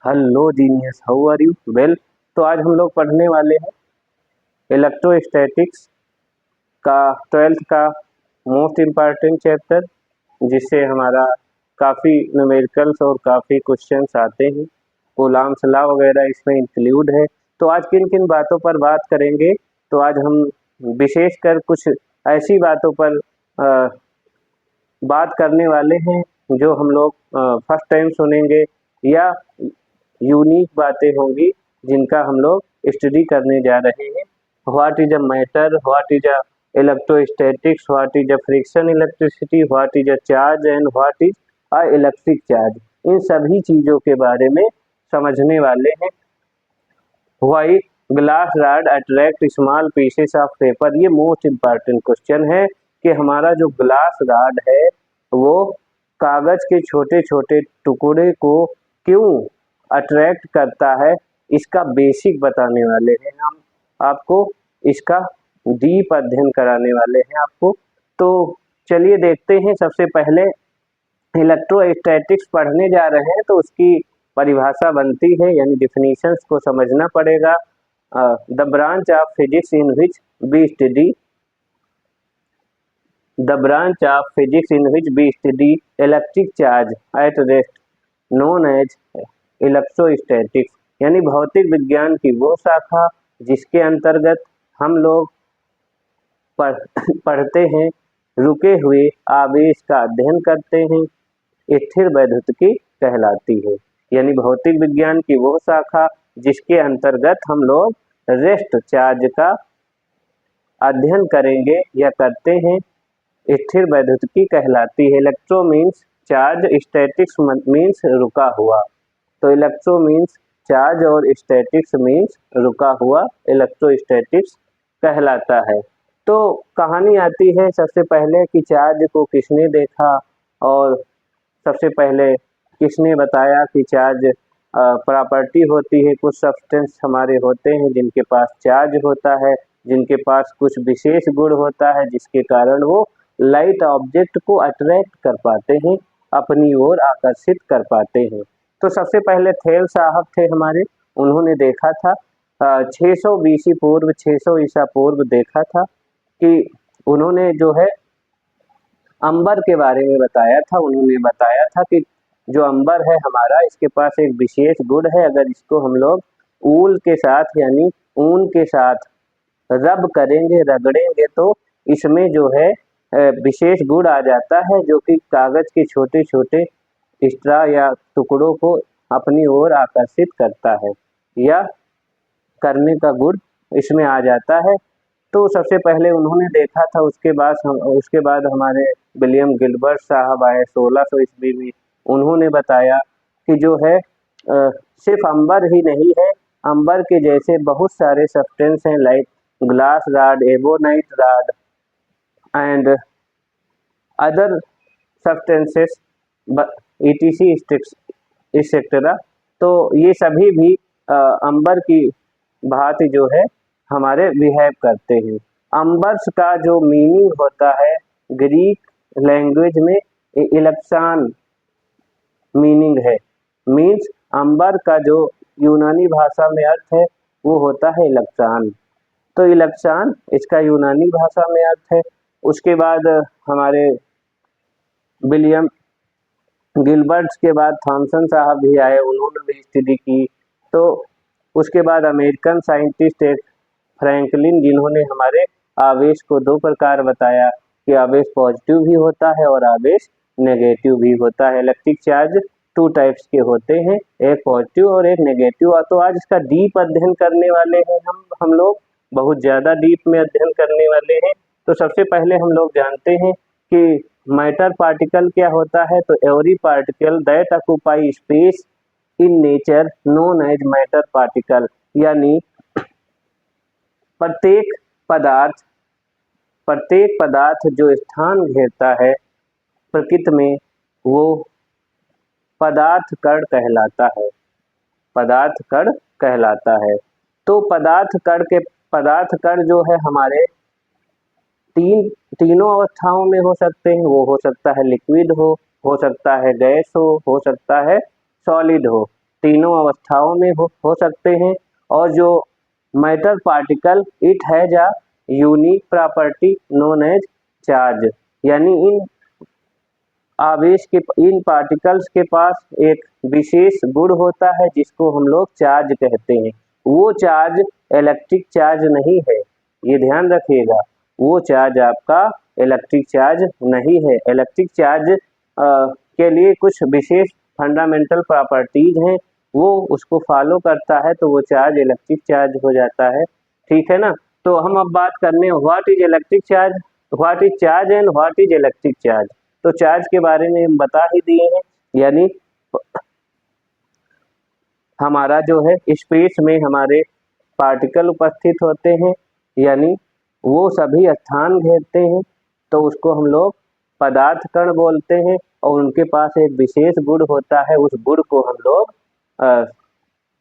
Hello genius, how are you? Well, तो आज हम लोग पढ़ने वाले हैं इलेक्ट्रोस्टैटिक्स का 12th का मोस्ट इम्पॉर्टेंट चैप्टर, जिससे हमारा काफ़ी न्यूमेरिकल्स और काफ़ी क्वेश्चंस आते हैं। कूलॉम्स लॉ वगैरह इसमें इंक्लूड है। तो आज किन किन बातों पर बात करेंगे? तो आज हम विशेषकर कुछ ऐसी बातों पर बात करने वाले हैं जो हम लोग फर्स्ट टाइम सुनेंगे, या यूनिक बातें होंगी जिनका हम लोग स्टडी करने जा रहे हैं। What is a matter, what is a electrostatics, what is a friction electricity, what is a charge and what is a electric charge. इन सभी चीज़ों के बारे में समझने वाले हैं। Why glass rod attract small pieces of paper, ये मोस्ट इम्पॉर्टेंट क्वेश्चन है कि हमारा जो ग्लास रॉड है वो कागज के छोटे छोटे टुकड़े को क्यों अट्रैक्ट करता है, इसका बेसिक बताने वाले हैं हम आपको, इसका डीप अध्ययन कराने वाले हैं आपको। तो चलिए देखते हैं। सबसे पहले इलेक्ट्रोस्टैटिक्स पढ़ने जा रहे हैं तो उसकी परिभाषा बनती है, यानी डिफिनीशंस को समझना पड़ेगा। The branch of physics in which we study electric charge at rest known as electrostatics, यानी भौतिक विज्ञान की वो शाखा जिसके अंतर्गत हम लोग पढ़ते हैं, रुके हुए आवेश का अध्ययन करते हैं, स्थिर वैद्युतिकी कहलाती है। यानी भौतिक विज्ञान की वो शाखा जिसके अंतर्गत हम लोग रेस्ट चार्ज का अध्ययन करेंगे या करते हैं, स्थिर वैद्युतिकी कहलाती है। Electro means charge, statics means रुका हुआ। तो इलेक्ट्रो मीन्स चार्ज और स्टैटिक्स मीन्स रुका हुआ, इलेक्ट्रोस्टैटिक्स कहलाता है। तो कहानी आती है सबसे पहले कि चार्ज को किसने देखा, और सबसे पहले किसने बताया कि चार्ज प्रॉपर्टी होती है। कुछ सब्सटेंस हमारे होते हैं जिनके पास चार्ज होता है, जिनके पास कुछ विशेष गुण होता है जिसके कारण वो लाइट ऑब्जेक्ट को अट्रैक्ट कर पाते हैं, अपनी ओर आकर्षित कर पाते हैं। तो सबसे पहले थेल साहब थे हमारे, उन्होंने देखा था 600 BC पूर्व, 600 ईसा पूर्व देखा था कि उन्होंने जो है अंबर के बारे में बताया था। उन्होंने बताया था कि जो अंबर है हमारा, इसके पास एक विशेष गुण है। अगर इसको हम लोग ऊल के साथ यानी ऊन के साथ रब करेंगे, रगड़ेंगे, तो इसमें जो है विशेष गुण आ जाता है जो कि कागज के छोटे छोटे स्ट्रा या टुकड़ों को अपनी ओर आकर्षित करता है, या करने का गुण इसमें आ जाता है। तो सबसे पहले उन्होंने देखा था। उसके बाद हमारे विलियम गिलबर्ट साहब आए 1600 ईस्वी में। उन्होंने बताया कि जो है सिर्फ अंबर ही नहीं है, अंबर के जैसे बहुत सारे सब्सटेंस हैं, like glass rod, ebonite rod and other substances ETC etcetera. तो ये सभी भी अंबर की भांति जो है हमारे बिहेव करते हैं। अंबर्स का जो मीनिंग होता है ग्रीक लैंग्वेज में इलेक्ट्रॉन मीनिंग है, मीन्स अंबर का जो यूनानी भाषा में अर्थ है वो होता है इलेक्ट्रॉन। तो इलेक्ट्रॉन इसका यूनानी भाषा में अर्थ है। उसके बाद हमारे विलियम गिलबर्ट के बाद थॉमसन साहब भी आए, उन्होंने भी स्टडी की। तो उसके बाद अमेरिकन साइंटिस्ट एक फ्रैंकलिन, जिन्होंने हमारे आवेश को दो प्रकार बताया कि आवेश पॉजिटिव भी होता है और आवेश नेगेटिव भी होता है। इलेक्ट्रिक चार्ज 2 टाइप्स के होते हैं, एक पॉजिटिव और एक नेगेटिव। तो आज इसका डीप अध्ययन करने वाले हैं हम लोग, बहुत ज़्यादा डीप में अध्ययन करने वाले हैं। तो सबसे पहले हम लोग जानते हैं कि मैटर पार्टिकल क्या होता है। तो every particle that occupy space in nature known as matter particle, यानी प्रत्येक पदार्थ जो स्थान घेरता है प्रकृति में, वो पदार्थ कण कहलाता है, पदार्थ कण कहलाता है। तो पदार्थ कण जो है हमारे तीनों अवस्थाओं में हो सकते हैं। वो हो सकता है लिक्विड हो सकता है गैस हो सकता है सॉलिड हो। तीनों अवस्थाओं में हो सकते हैं। और जो matter particle it has a unique property known as charge, यानी इन पार्टिकल्स के पास एक विशेष गुण होता है जिसको हम लोग चार्ज कहते हैं। वो चार्ज इलेक्ट्रिक चार्ज नहीं है, ये ध्यान रखिएगा, वो चार्ज आपका इलेक्ट्रिक चार्ज नहीं है। इलेक्ट्रिक चार्ज के लिए कुछ विशेष फंडामेंटल प्रॉपर्टीज हैं, वो उसको फॉलो करता है तो वो चार्ज इलेक्ट्रिक चार्ज हो जाता है, ठीक है ना। तो हम अब बात करने what is electric charge, what is charge and what is electric charge. तो चार्ज के बारे में हम बता ही दिए हैं, यानी हमारा जो है स्पेस में हमारे पार्टिकल उपस्थित होते हैं, यानी वो सभी स्थान घेरते हैं, तो उसको हम लोग पदार्थ कण बोलते हैं और उनके पास एक विशेष गुण होता है, उस गुण को हम लोग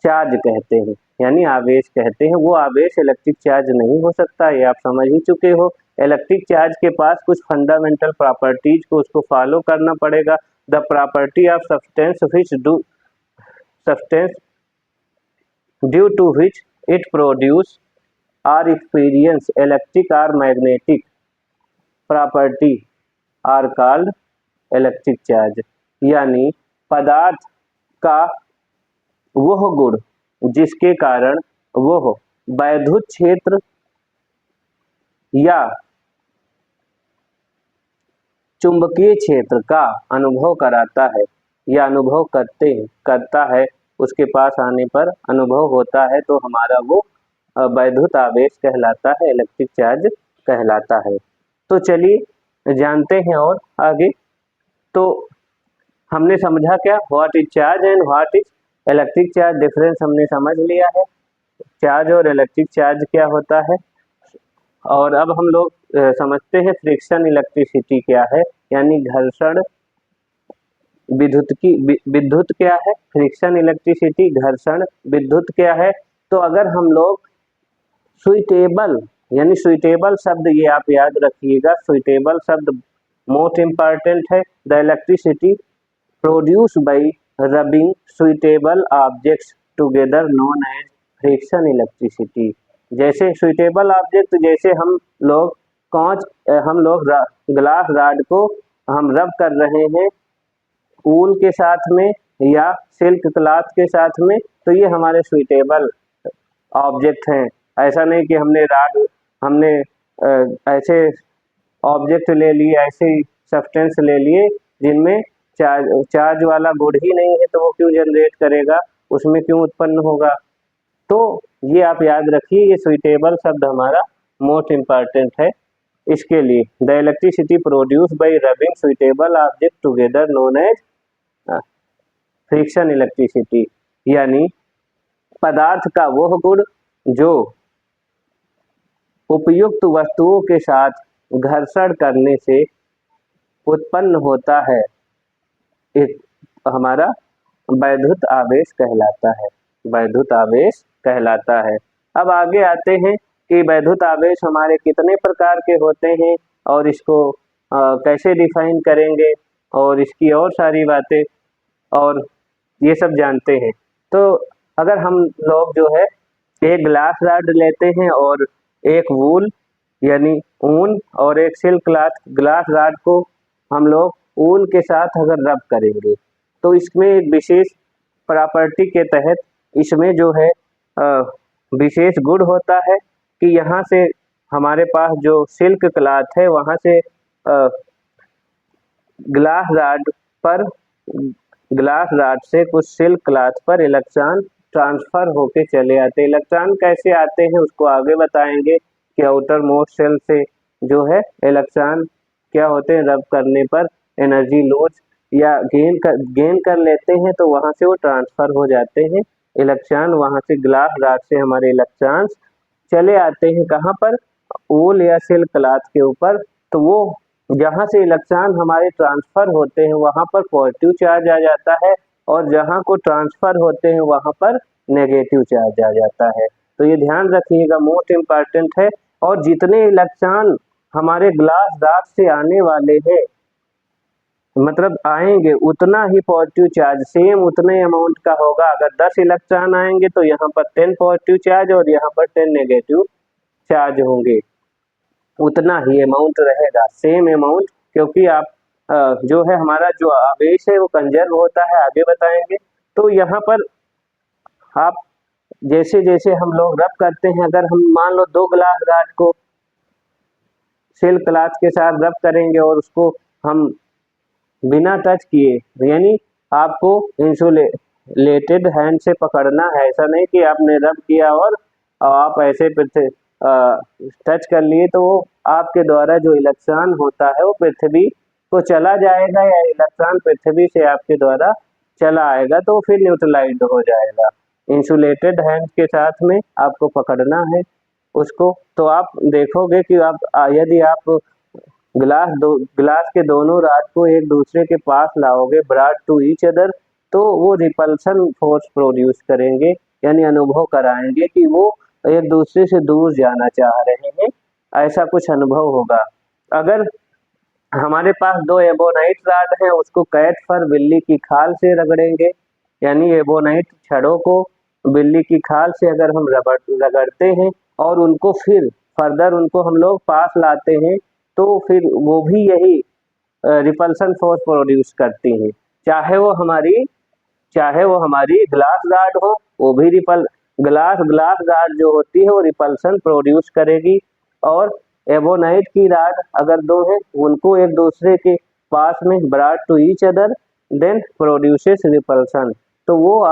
चार्ज कहते हैं, यानी आवेश कहते हैं। वो आवेश इलेक्ट्रिक चार्ज नहीं हो सकता, ये आप समझ ही चुके हो। इलेक्ट्रिक चार्ज के पास कुछ फंडामेंटल प्रॉपर्टीज को उसको फॉलो करना पड़ेगा। The property of substance due to which it produce or experience electric or magnetic property are called electric charge, यानी पदार्थ का वह गुण जिसके कारण वह वैद्युत क्षेत्र या चुंबकीय क्षेत्र का अनुभव कराता है या अनुभव करता है, उसके पास आने पर अनुभव होता है, तो हमारा वो वैद्युत आवेश कहलाता है, इलेक्ट्रिक चार्ज कहलाता है। तो चलिए जानते हैं और आगे। तो हमने समझा क्या, what is charge and what is electric charge, difference हमने समझ लिया है, चार्ज और इलेक्ट्रिक चार्ज क्या होता है। और अब हम लोग समझते हैं फ्रिक्शन इलेक्ट्रिसिटी क्या है, यानी घर्षण विद्युत क्या है, फ्रिक्शन इलेक्ट्रिसिटी घर्षण विद्युत क्या है। तो अगर हम लोग सुइटेबल, यानी सुइटेबल शब्द ये आप याद रखिएगा, सुइटेबल शब्द मोस्ट इम्पॉर्टेंट है। The electricity produce by rubbing suitable objects together known as friction electricity. जैसे सुइटेबल ऑब्जेक्ट, जैसे हम लोग ग्लास रॉड को हम रब कर रहे हैं ऊल के साथ में या सिल्क क्लॉथ के साथ में, तो ये हमारे सुइटेबल ऑब्जेक्ट हैं। ऐसा नहीं कि हमने ऐसे ऑब्जेक्ट ले लिए, ऐसे सब्सटेंस ले लिए जिनमें चार्ज वाला गुण ही नहीं है, तो वो क्यों जनरेट करेगा, उसमें क्यों उत्पन्न होगा। तो ये आप याद रखिए, ये सुइटेबल शब्द हमारा मोस्ट इम्पॉर्टेंट है इसके लिए। The electricity produce by rubbing suitable object together known as friction electricity, यानी पदार्थ का वह गुण जो उपयुक्त वस्तुओं के साथ घर्षण करने से उत्पन्न होता है, हमारा वैद्युत आवेश कहलाता है, वैद्युत आवेश कहलाता है। अब आगे आते हैं कि वैद्युत आवेश हमारे कितने प्रकार के होते हैं और इसको कैसे डिफाइन करेंगे और इसकी और सारी बातें और ये सब जानते हैं। तो अगर हम लोग जो है एक ग्लास रॉड लेते हैं और एक वूल यानी ऊन और एक सिल्क क्लॉथ, ग्लास रॉड को हम लोग ऊन के साथ अगर रब करेंगे तो इसमें एक विशेष प्रॉपर्टी के तहत इसमें जो है विशेष गुण होता है कि यहाँ से हमारे पास जो सिल्क क्लॉथ है वहाँ से ग्लास रॉड से कुछ सिल्क क्लॉथ पर इलेक्ट्रॉन ट्रांसफर होके चले आते हैं। इलेक्ट्रॉन कैसे आते हैं उसको आगे बताएंगे कि आउटर मोस्ट शेल से जो है इलेक्ट्रॉन क्या होते हैं, रब करने पर एनर्जी लूज या गेन कर लेते हैं, तो वहाँ से वो ट्रांसफर हो जाते हैं इलेक्ट्रॉन, वहाँ से ग्लास रॉड से हमारे इलेक्ट्रॉन्स चले आते हैं कहाँ पर, वूल या सिल्क क्लॉथ के ऊपर। तो वो जहाँ से इलेक्ट्रॉन हमारे ट्रांसफर होते हैं वहाँ पर पॉजिटिव चार्ज आ जाता है और जहाँ को ट्रांसफर होते हैं वहाँ पर नेगेटिव चार्ज आ जाता है। तो ये ध्यान रखिएगा, मोस्ट इम्पॉर्टेंट है। और जितने इलेक्ट्रॉन हमारे ग्लास रॉड से आने वाले हैं मतलब आएंगे उतना ही पॉजिटिव चार्ज, सेम उतने अमाउंट का होगा। अगर 10 इलेक्ट्रॉन आएंगे तो यहाँ पर 10 पॉजिटिव चार्ज और यहाँ पर 10 नेगेटिव चार्ज होंगे, उतना ही अमाउंट रहेगा, सेम अमाउंट। क्योंकि आप जो है हमारा जो आवेश है वो कंजर्व होता है, आगे बताएंगे। तो यहाँ पर आप जैसे जैसे हम लोग रब करते हैं, अगर हम मान लो 2 ग्लास रॉड को सिल्क क्लॉथ के साथ रब करेंगे और उसको हम बिना टच किए, यानी आपको इंसुलेटेड हैंड से पकड़ना है, ऐसा नहीं कि आपने रब किया और आप ऐसे टच कर लिए तो वो आपके द्वारा जो इलेक्ट्रॉन होता है वो पृथ्वी को चला जाएगा, या इलेक्ट्रॉन पृथ्वी से आपके द्वारा चला आएगा तो फिर न्यूट्रलाइज्ड हो जाएगा। इंसुलेटेड हैंड के साथ में आपको पकड़ना है उसको। तो आप देखोगे कि आप यदि आप ग्लास के दोनों रॉड को एक दूसरे के पास लाओगे, ब्रॉड टू ईच अदर, तो वो रिपल्सन फोर्स प्रोड्यूस करेंगे, यानी अनुभव कराएंगे कि वो एक दूसरे से दूर जाना चाह रहे हैं, ऐसा कुछ अनुभव होगा। अगर हमारे पास 2 एबोनाइट रॉड हैं, उसको कैट फर बिल्ली की खाल से रगड़ेंगे, यानी एबोनाइट छड़ों को बिल्ली की खाल से अगर हम रगड़ते हैं और उनको फिर फर्दर उनको हम लोग पास लाते हैं तो फिर वो भी यही रिपल्सन फोर्स प्रोड्यूस करती हैं। चाहे वो हमारी ग्लास रॉड हो, वो भी ग्लास रॉड जो होती है वो रिपल्सन प्रोड्यूस करेगी। और एबोनाइट की रॉड अगर 2 है, उनको एक दूसरे के पास में brought to each other then produces repulsion, तो वो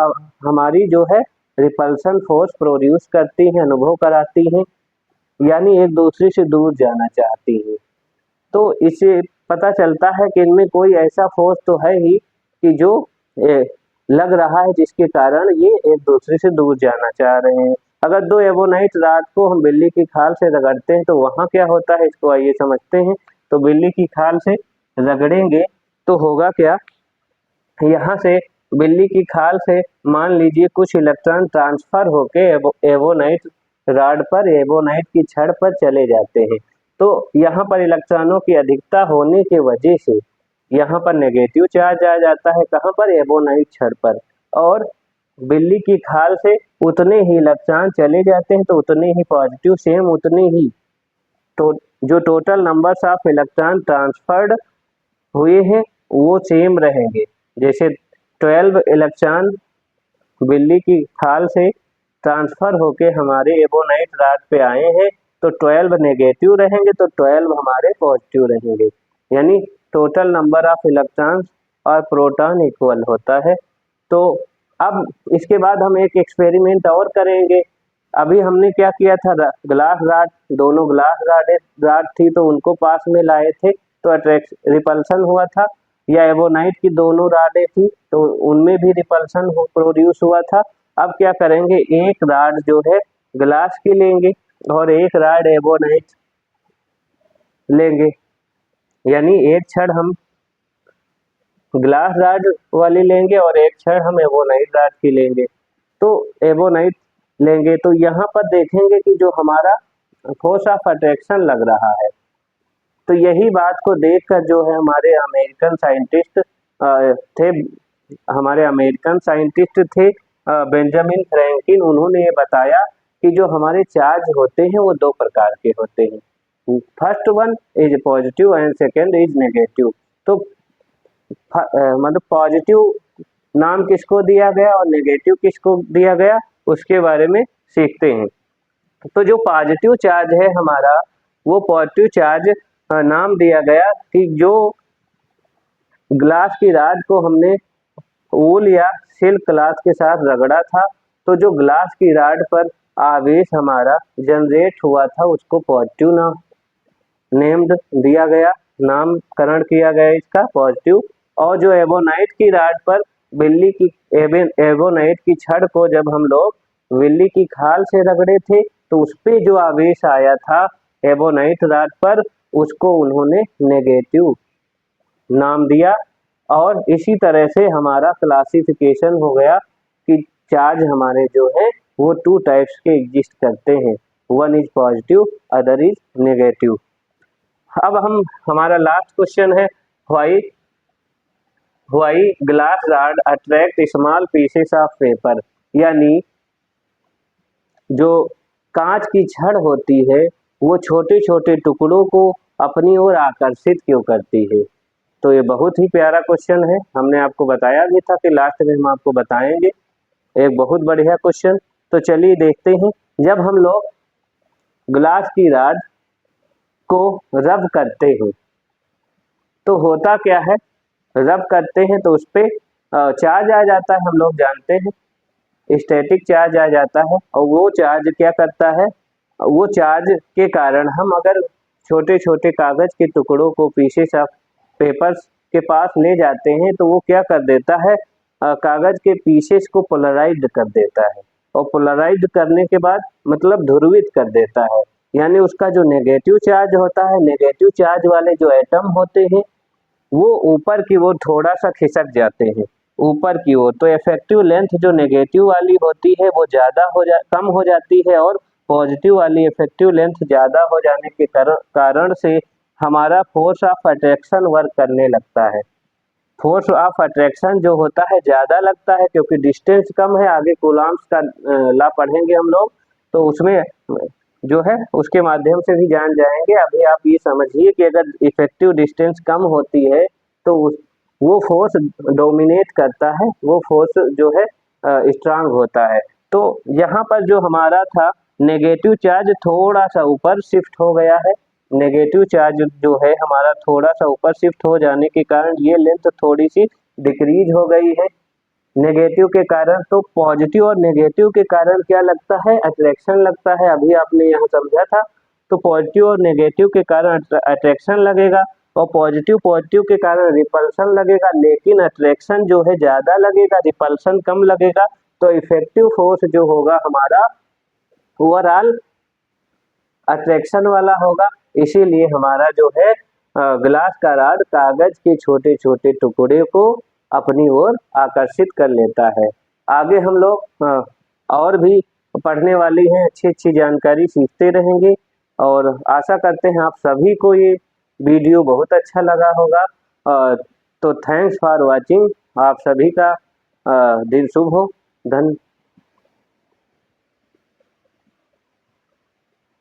हमारी जो है रिपल्सन फोर्स प्रोड्यूस करती हैं, अनुभव कराती हैं, यानी एक दूसरे से दूर जाना चाहती हैं। तो इससे पता चलता है कि इनमें कोई ऐसा फोर्स तो है ही कि जो लग रहा है जिसके कारण ये एक दूसरे से दूर जाना चाह रहे हैं। अगर 2 एबोनाइट रॉड को हम बिल्ली की खाल से रगड़ते हैं तो वहाँ क्या होता है, इसको आइए समझते हैं। तो बिल्ली की खाल से रगड़ेंगे तो होगा क्या, यहाँ से बिल्ली की खाल से मान लीजिए कुछ इलेक्ट्रॉन ट्रांसफर होके एबोनाइट रॉड पर, एबोनाइट की छड़ पर चले जाते हैं। तो यहाँ पर इलेक्ट्रॉनों की अधिकता होने के वजह से यहाँ पर नेगेटिव चार्ज आ जाता है, कहाँ पर, एबोनाइट छड़ पर। और बिल्ली की खाल से उतने ही इलेक्ट्रॉन चले जाते हैं तो उतने ही पॉजिटिव, सेम उतने ही तो जो total numbers of electron transferred हुए हैं वो सेम रहेंगे। जैसे 12 इलेक्ट्रॉन बिल्ली की खाल से ट्रांसफर होके हमारे एबोनाइट रॉड पे आए हैं तो 12 नेगेटिव रहेंगे तो 12 हमारे पॉजिटिव रहेंगे, यानी टोटल नंबर ऑफ इलेक्ट्रॉन्स और प्रोटॉन इक्वल होता है। तो अब इसके बाद हम एक एक्सपेरिमेंट और करेंगे। अभी हमने क्या किया था, ग्लास रॉड, दोनों ग्लास रॉड थी तो उनको पास में लाए थे तो रिपल्सन हुआ था, या एबोनाइट की दोनों रॉडें थी तो उनमें भी रिपल्सन प्रोड्यूस हुआ था। अब क्या करेंगे, एक रॉड जो है ग्लास की लेंगे और एक रॉड एबोनाइट लेंगे, यानी एक छड़ हम ग्लास रॉड वाली लेंगे और एक छड़ हम एबोनाइट रॉड की लेंगे। तो एबोनाइट लेंगे तो यहाँ पर देखेंगे कि जो हमारा फोर्स ऑफ अट्रैक्शन लग रहा है, तो यही बात को देखकर जो है हमारे अमेरिकन साइंटिस्ट थे बेंजामिन फ्रैंकलिन, उन्होंने ये बताया कि जो हमारे चार्ज होते हैं वो 2 प्रकार के होते हैं। First one is positive and second is negative. तो मतलब पॉजिटिव नाम किसको दिया गया और नेगेटिव किसको दिया गया, उसके बारे में सीखते हैं। तो जो पॉजिटिव चार्ज है हमारा, वो पॉजिटिव चार्ज नाम दिया गया कि जो ग्लास की रॉड को हमने वूल या सिल्क क्लॉथ के साथ रगड़ा था तो जो ग्लास की रॉड पर आवेश हमारा जनरेट हुआ था उसको पॉजिटिव नेम्ड दिया गया, नामकरण किया गया इसका पॉजिटिव। और जो एबोनाइट की रॉड पर बिल्ली की एबोनाइट की छड़ को जब हम लोग बिल्ली की खाल से रगड़े थे तो उस पे जो आवेश आया था एबोनाइट रॉड पर, उसको उन्होंने नेगेटिव नाम दिया। और इसी तरह से हमारा क्लासिफिकेशन हो गया कि चार्ज हमारे जो है वो 2 टाइप्स के एग्जिस्ट करते हैं, one is positive, other is negative. अब हमारा लास्ट क्वेश्चन है, why why glass rod attract small pieces of paper, यानी जो कांच की छड़ होती है वो छोटे छोटे टुकड़ों को अपनी ओर आकर्षित क्यों करती है। तो ये बहुत ही प्यारा क्वेश्चन है, हमने आपको बताया भी था कि लास्ट में हम आपको बताएंगे, एक बहुत बढ़िया क्वेश्चन। तो चलिए देखते हैं, जब हम लोग ग्लास की रॉड को रब करते हैं तो होता क्या है, रब करते हैं तो उस पर चार्ज आ जाता है, हम लोग जानते हैं स्टैटिक चार्ज आ जाता है। और वो चार्ज क्या करता है, वो चार्ज के कारण हम अगर छोटे छोटे कागज के टुकड़ों को पीसेस ऑफ पेपर्स के पास ले जाते हैं तो वो क्या कर देता है, कागज के पीसेस को पोलराइज्ड कर देता है। और पोलराइज्ड करने के बाद मतलब ध्रुवित कर देता है, यानी उसका जो नेगेटिव चार्ज होता है, नेगेटिव चार्ज वाले जो एटम होते हैं वो ऊपर की ओर थोड़ा सा खिसक जाते हैं ऊपर की ओर। तो इफेक्टिव लेंथ जो नेगेटिव वाली होती है वो कम हो जाती है, और पॉजिटिव वाली इफेक्टिव लेंथ ज़्यादा हो जाने के कारण से हमारा फोर्स ऑफ अट्रैक्शन वर्क करने लगता है। फोर्स ऑफ अट्रैक्शन जो होता है ज़्यादा लगता है क्योंकि डिस्टेंस कम है। आगे कूलॉम्स का लॉ पढ़ेंगे हम लोग, तो उसमें जो है उसके माध्यम से भी जान जाएंगे। अभी आप ये समझिए कि अगर इफेक्टिव डिस्टेंस कम होती है तो वो फोर्स डोमिनेट करता है, वो फोर्स जो है स्ट्रांग होता है। तो यहाँ पर जो हमारा था नेगेटिव चार्ज थोड़ा सा ऊपर शिफ्ट हो गया है, नेगेटिव चार्ज जो है हमारा थोड़ा सा ऊपर शिफ्ट हो जाने के कारण ये लेंथ थोड़ी सी डिक्रीज हो गई है नेगेटिव के कारण। तो पॉजिटिव और नेगेटिव के कारण क्या लगता है, अट्रैक्शन लगता है। अभी आपने यहाँ समझा था, तो पॉजिटिव और नेगेटिव के कारण अट्रैक्शन लगेगा और पॉजिटिव पॉजिटिव के कारण रिपल्सन लगेगा, लेकिन अट्रैक्शन जो है ज़्यादा लगेगा, रिपल्सन कम लगेगा। तो इफेक्टिव फोर्स जो होगा हमारा ओवरऑल अट्रैक्शन वाला होगा। इसीलिए हमारा जो है ग्लास का रॉड कागज के छोटे छोटे टुकड़े को अपनी ओर आकर्षित कर लेता है। आगे हम लोग और भी पढ़ने वाली हैं, अच्छी अच्छी जानकारी सीखते रहेंगे और आशा करते हैं आप सभी को ये वीडियो बहुत अच्छा लगा होगा। तो थैंक्स फॉर वाचिंग, आप सभी का दिन शुभ हो।